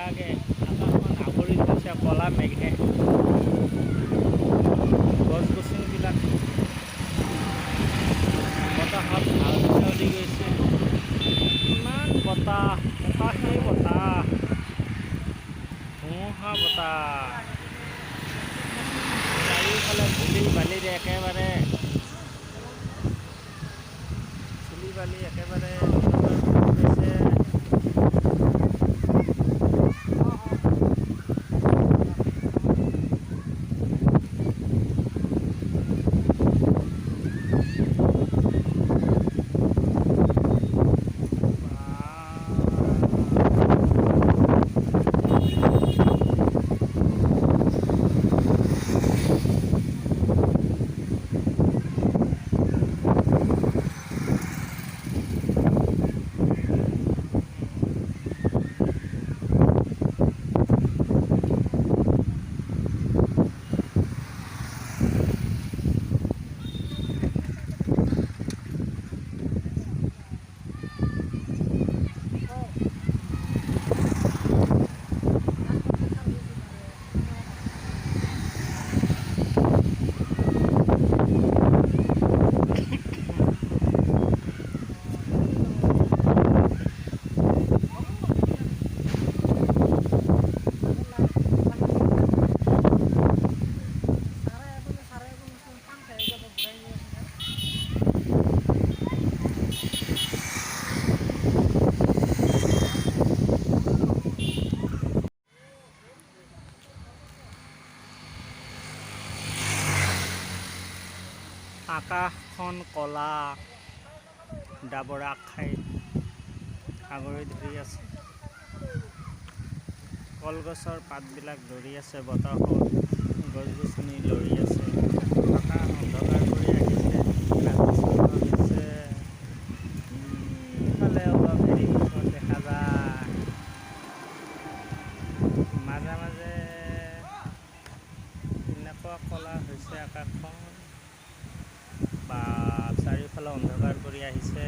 লাগে আকাশখন আৱৰি গৈছে কলা মেঘে গছ গছনিবিলাক বতাহত ঝাল দি গৈছে ইমান বতাহ বতাহেই বতাহ ধুমুহা বতাহ চাৰিওফালে ধূলি বালিৰে একেবাৰে ধূলি বালি একেবাৰে গৈছে আকাশখন কলা ডাবৰা খাই সাগৰে ধৰি আছে কলগছৰ পাতবিলাক লৰি আছে বতাহত গছ গছনি লৰি আছে আকাশ অন্ধকাৰ কৰি আহিছে ইফালে অলপ হেৰি দেখা যায় মাজে মাজে এনেকুৱা কলা হৈছে আকাশখন বা চাৰিওফালে অন্ধকাৰ কৰি আহিছে।